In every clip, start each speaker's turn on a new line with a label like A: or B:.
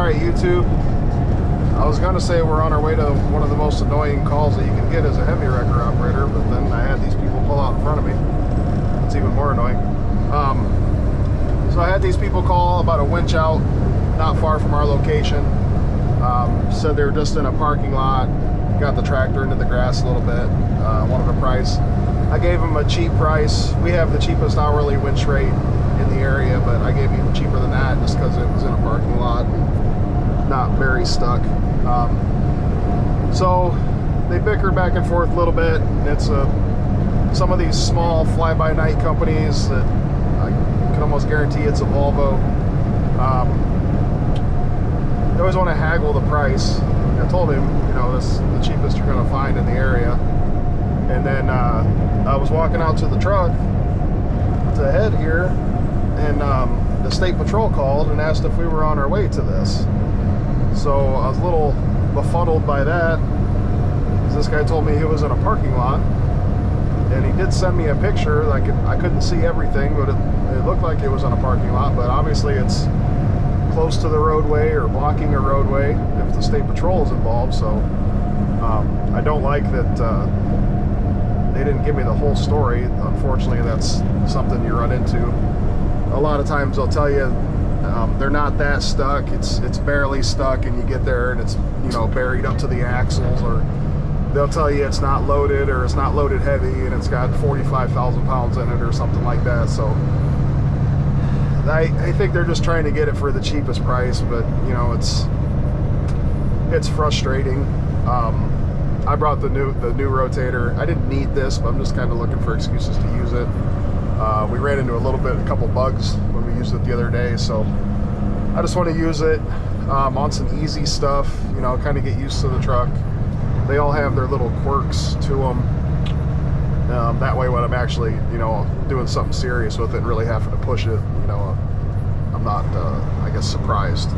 A: Alright, YouTube. I was going to say we're on our way to one of the most annoying calls that you can get as a heavy wrecker operator, but then I had these people pull out in front of me. It's even more annoying. So I had these people call about a winch out not far from our location. Said they were just in a parking lot, got the tractor into the grass a little bit, wanted a price. I gave them a cheap price. We have the cheapest hourly winch rate in the area, but I gave even cheaper than that just because it was in a parking lot and not very stuck. So they bickered back and forth a little bit. It's some of these small fly-by-night companies that I can almost guarantee it's a Volvo. They always want to haggle the price. I told him, you know, this is the cheapest you're going to find in the area. And then I was walking out to the truck to head here, and the state patrol called and asked if we were on our way to this. So I was a little befuddled by that, because this guy told me he was in a parking lot, and he did send me a picture. I couldn't see everything, but it looked like it was in a parking lot, but obviously it's close to the roadway or blocking a roadway if the state patrol is involved. So I don't like that they didn't give me the whole story. Unfortunately, that's something you run into. A lot of times they'll tell you they're not that stuck, it's barely stuck, and you get there and it's, you know, buried up to the axles, or they'll tell you it's not loaded, or it's not loaded heavy and it's got 45,000 pounds in it or something like that. So I think they're just trying to get it for the cheapest price, but you know, it's frustrating. I brought the new rotator. I didn't need this, but I'm just kind of looking for excuses to use it. We ran into a couple bugs when we used it the other day, so I just want to use it on some easy stuff, you know, kind of get used to the truck. They all have their little quirks to them. That way when I'm actually, you know, doing something serious with it and really having to push it, you know, I'm not, I guess, surprised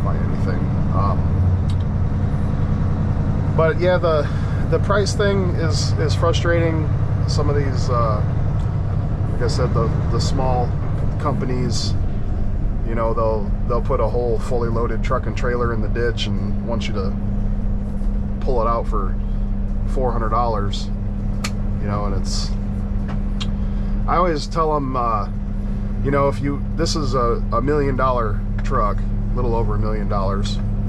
A: by anything. But yeah, the price thing is frustrating. Some of these, like I said, the small companies, you know, they'll put a whole fully loaded truck and trailer in the ditch and want you to pull it out for $400, you know. And I always tell them, you know, this is a $1 million truck, a little over $1 million.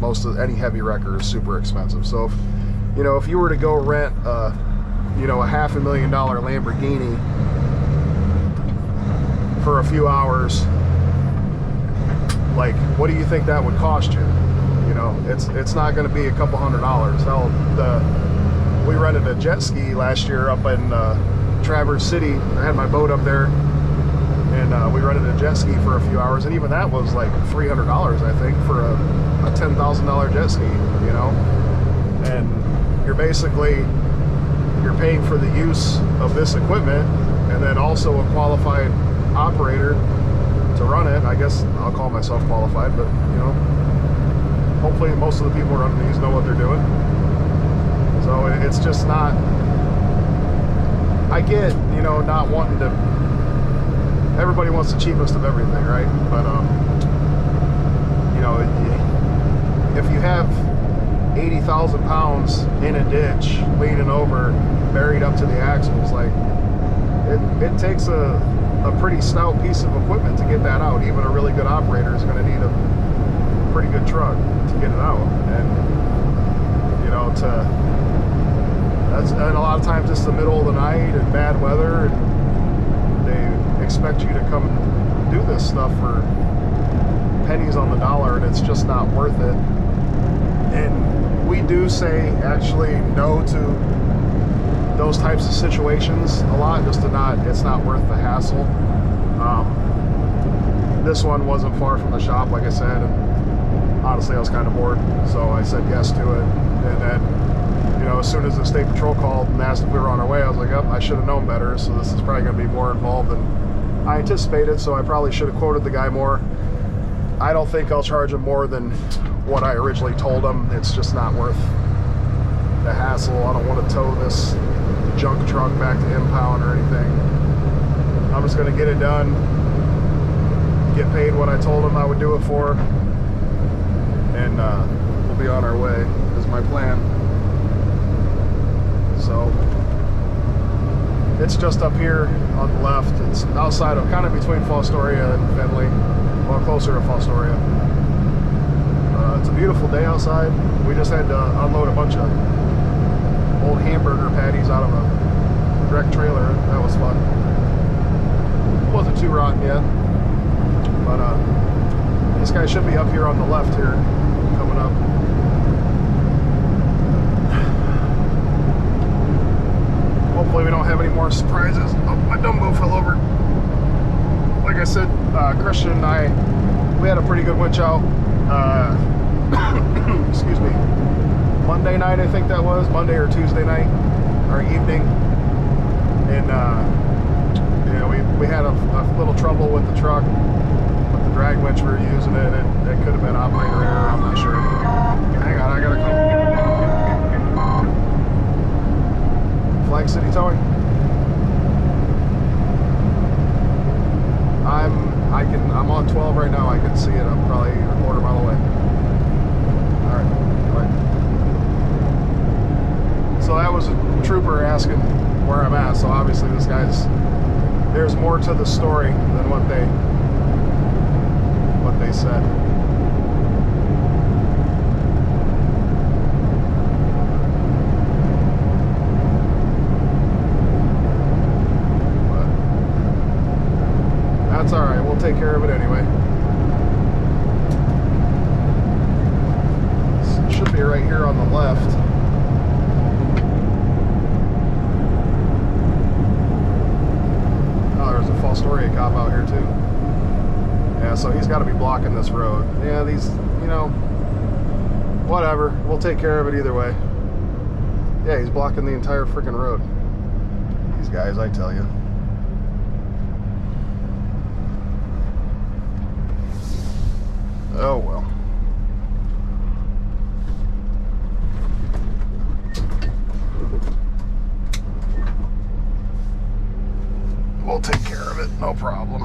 A: Most of any heavy wrecker is super expensive. So if you were to go rent you know, a $500,000 Lamborghini for a few hours, like, what do you think that would cost you? You know, it's not going to be a couple $100. Hell, we rented a jet ski last year up in Traverse City. I had my boat up there, and we rented a jet ski for a few hours, and even that was like $300, I think, for a $10,000 jet ski, you know. And you're paying for the use of this equipment, and then also a qualified operator to run it. I guess I'll call myself qualified, but you know, hopefully most of the people running these know what they're doing. So it's just not, I get, you know, not wanting to, everybody wants the cheapest of everything, right? But you know, if you have 80,000 pounds in a ditch, leaning over, buried up to the axles, like, it takes a pretty stout piece of equipment to get that out. Even a really good operator is going to need a pretty good truck to get it out. And you know, and a lot of times it's the middle of the night and bad weather, and they expect you to come do this stuff for pennies on the dollar, and it's just not worth it. And we do say actually no to those types of situations a lot, just it's not worth the hassle. This one wasn't far from the shop, like I said, and honestly I was kind of bored, so I said yes to it. And then, you know, as soon as the state patrol called and asked if we were on our way, I was like, oh, I should have known better, so this is probably going to be more involved than I anticipated, so I probably should have quoted the guy more. I don't think I'll charge him more than what I originally told him. It's just not worth the hassle. I don't want to tow this junk truck back to impound or anything. I'm just going to get it done, get paid what I told him I would do it for, and we'll be on our way, is my plan. So it's just up here on the left. It's outside of, kind of between Fostoria and Findlay, well, closer to Fostoria. It's a beautiful day outside. We just had to unload a bunch of old hamburger patties out of a wrecked trailer. That was fun. It wasn't too rotten yet, but this guy should be up here on the left here, coming up. Hopefully we don't have any more surprises. Oh, my Dumbo fell over. Like I said, Christian and I, we had a pretty good winch out. Excuse me. Monday night, I think that was. Monday or Tuesday night, or evening. And, you know, we had a little trouble with the truck, with the drag winch we were using it. It could have been operator error, I'm not sure. Hang on, I gotta come. Flag City Towing. I'm on 12 right now. I can see it. I'm probably a quarter mile away. All right. So that was a trooper asking where I'm at. So obviously this guy's, there's more to the story than what they said. That's all right. We'll take care of it anyway. It should be right here on the left. Oh, there's a Fostoria cop out here too. Yeah, so he's got to be blocking this road. Yeah, these, you know, whatever. We'll take care of it either way. Yeah, he's blocking the entire freaking road. These guys, I tell you. Oh well. We'll take care of it, no problem.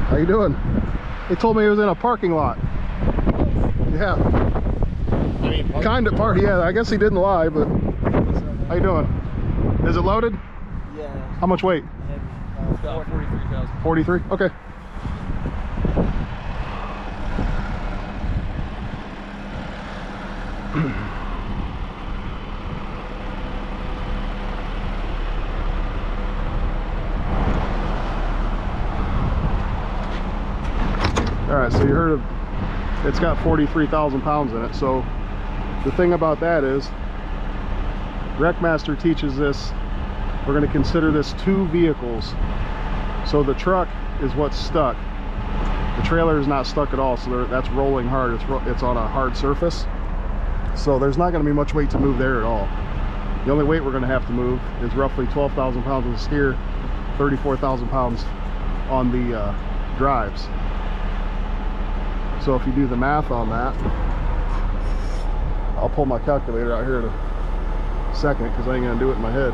A: How you doing? They told me he was in a parking lot. Yeah.
B: I mean,
A: Kind of part. Yeah, I guess he didn't lie, but how you doing? Is it loaded?
C: Yeah.
A: How much weight?
C: It's got 43,000.
A: 43? Okay. Alright, so you heard of, it's got 43,000 pounds in it. So the thing about that is, Wreckmaster teaches this, we're going to consider this two vehicles. So the truck is what's stuck. The trailer is not stuck at all, so that's rolling hard. It's on a hard surface. So there's not going to be much weight to move there at all. The only weight we're going to have to move is roughly 12,000 pounds on the steer, 34,000 pounds on the drives. So if you do the math on that, I'll pull my calculator out here in a second because I ain't gonna do it in my head.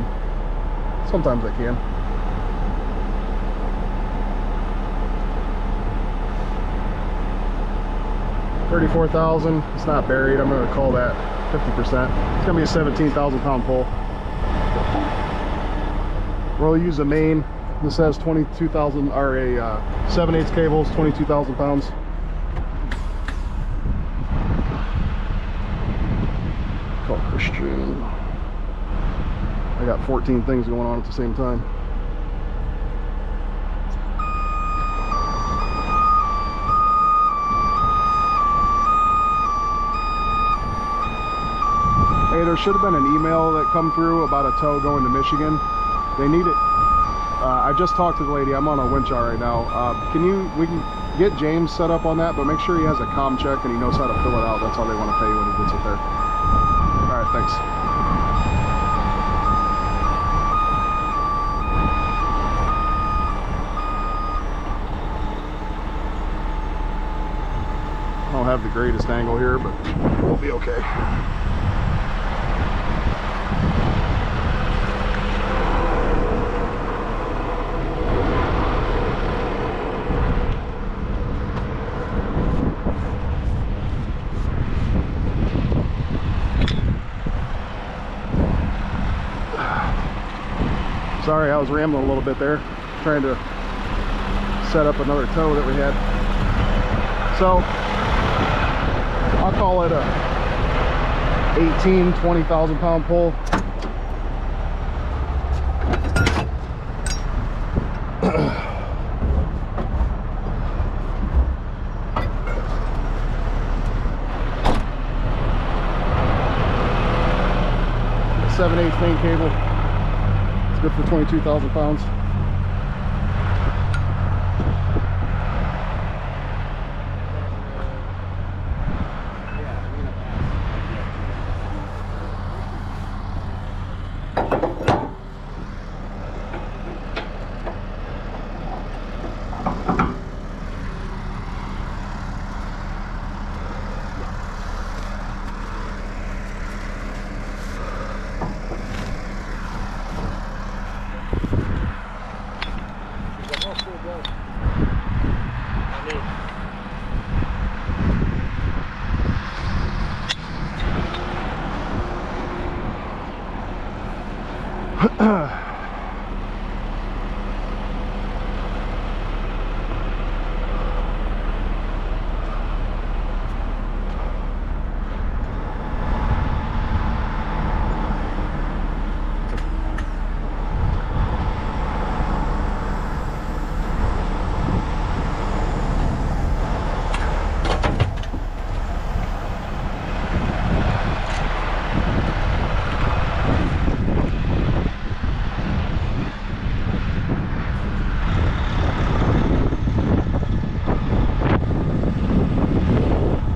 A: Sometimes I can. $34,000. It's not buried. I'm gonna call that 50%. It's gonna be a 17,000 pound pull. We'll use a main. This has 22,000 or a 7/8 cables, 22,000 pounds. Call Christian. I got 14 things going on at the same time. Hey, there should have been an email that come through about a tow going to Michigan. They need it. I just talked to the lady. I'm on a winch out right now. We can get James set up on that, but make sure he has a comm check and he knows how to fill it out. That's how they want to pay when he gets it there. All right, thanks. have the greatest angle here, but we'll be okay. Sorry, I was rambling a little bit there, trying to set up another tow that we had. So I'll call it a 18, 20,000 pound pull. A 7/8 main cable. It's good for 22,000 pounds.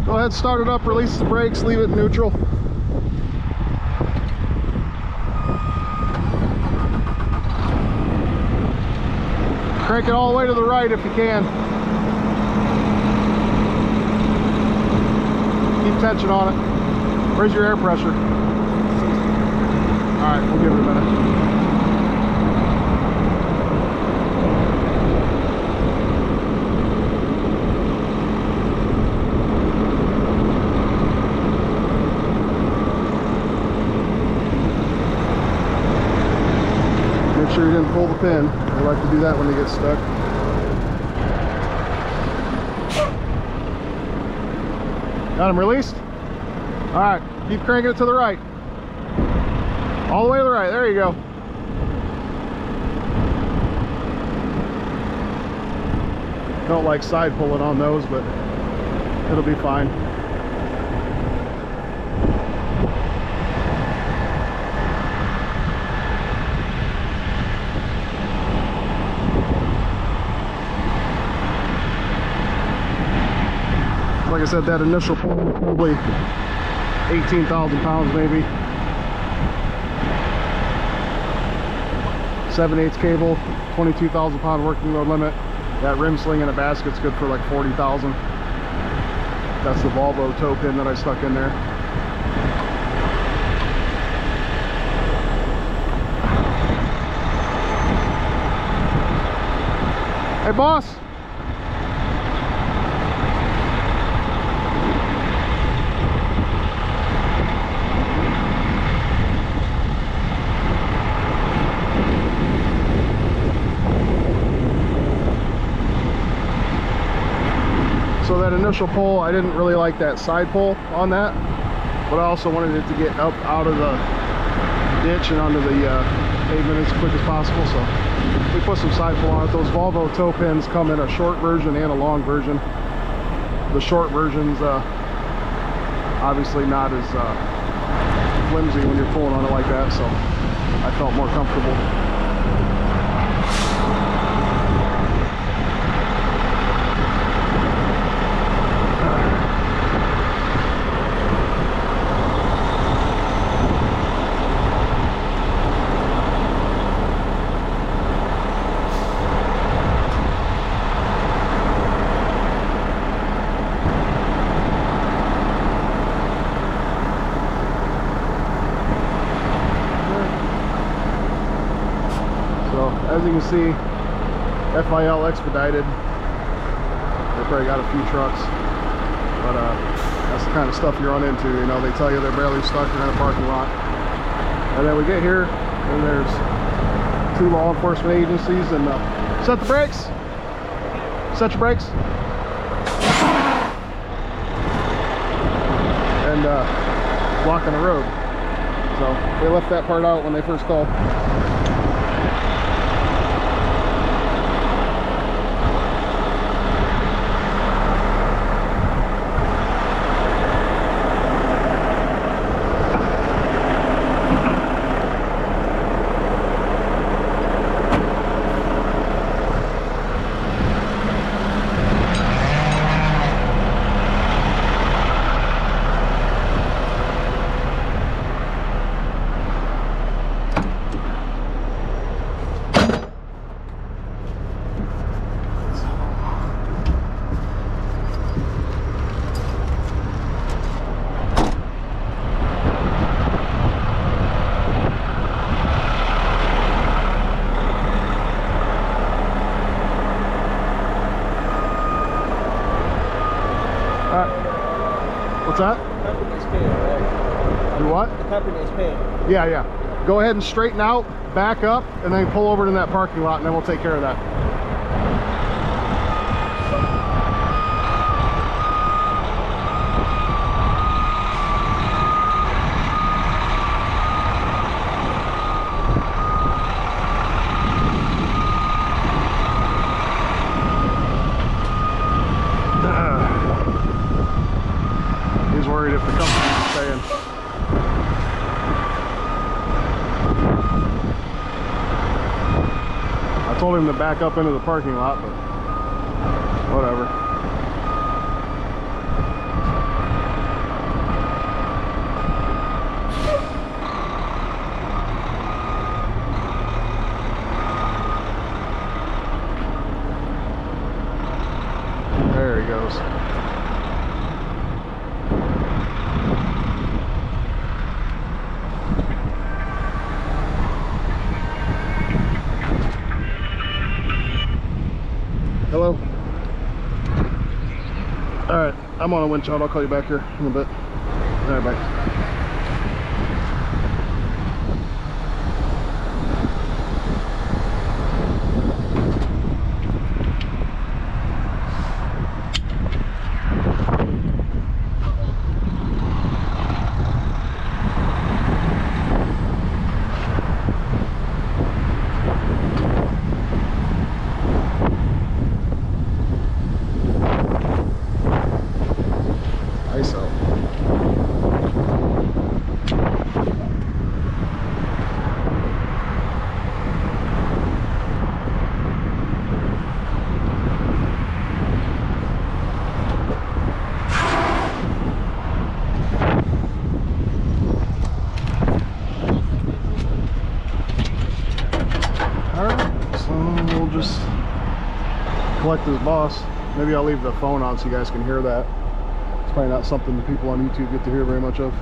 A: Go ahead, start it up, release the brakes, leave it neutral. Crank it all the way to the right if you can. Keep tension on it. Where's your air pressure? All right, we'll give it a minute. Make sure you didn't pull the pin. They like to do that when they get stuck. Got them released? All right, keep cranking it to the right. All the way to the right, there you go. Don't like side pulling on those, but it'll be fine. Like I said, that initial pull was probably 18,000 pounds maybe. 7/8 cable, 22,000 pound working load limit. That rim sling in a basket's good for like 40,000. That's the Volvo tow pin that I stuck in there. Hey boss! So that initial pull, I didn't really like that side pull on that, but I also wanted it to get up out of the ditch and onto the pavement as quick as possible, so we put some side pull on it. Those Volvo tow pins come in a short version and a long version. The short version's obviously not as flimsy when you're pulling on it like that, so I felt more comfortable. So as you can see, FIL expedited. They probably got a few trucks, but that's the kind of stuff you run into. You know, they tell you they're barely stuck, you're in a parking lot, and then we get here and there's 2 law enforcement agencies, and set the brakes. Set your brakes. And blocking the road. So they left that part out when they first called. What's that?
C: Company's paying, right?
A: You what?
C: The company's paying.
A: Yeah, yeah. Go ahead and straighten out, back up, and then pull over to that parking lot, and then we'll take care of that. He's worried if the company's staying. I told him to back up into the parking lot, but whatever. There he goes. Hello? Alright, I'm on a winch out. I'll call you back here in a bit. Alright, bye. ISO. Alright, so we'll just collect this boss. Maybe I'll leave the phone on so you guys can hear that. It's probably not something the people on YouTube get to hear very much of.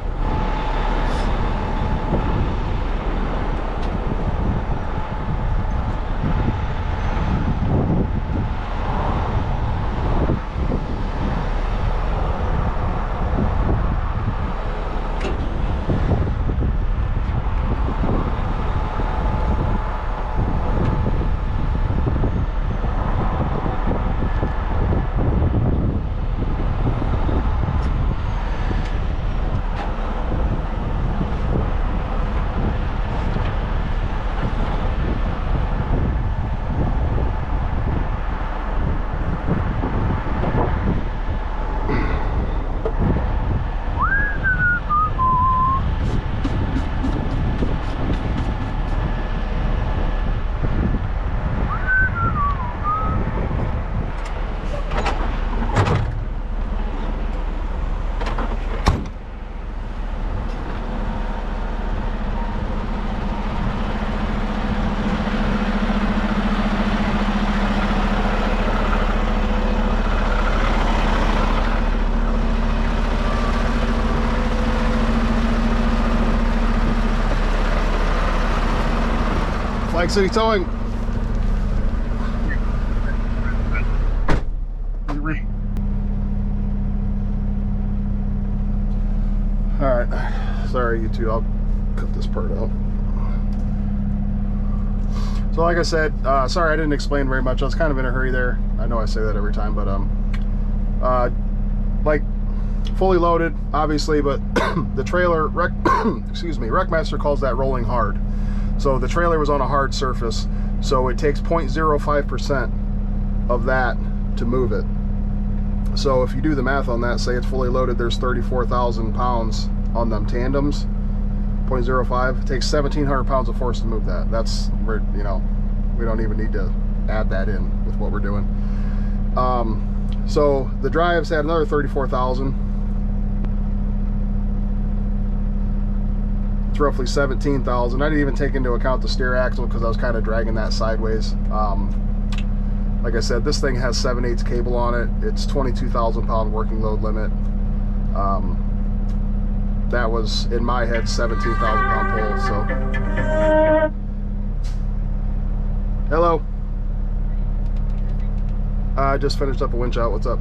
A: Flag City Towing. sorry, you two. I'll cut this part out. So like I said, sorry I didn't explain very much. I was kind of in a hurry there. I know I say that every time, but like fully loaded, obviously, but the trailer, excuse me, Wreckmaster calls that rolling hard. So the trailer was on a hard surface, so it takes 0.05% of that to move it. So if you do the math on that, say it's fully loaded, there's 34,000 pounds on them tandems. 0.05, it takes 1,700 pounds of force to move that. That's where, you know, we don't even need to add that in with what we're doing. So the drives had another 34,000. It's roughly 17,000. I didn't even take into account the steer axle because I was kind of dragging that sideways. Like I said, this thing has 7/8 cable on it. It's 22,000 pound working load limit. That was, in my head, 17,000 pound pull, so. Hello. I just finished up a winch out. What's up?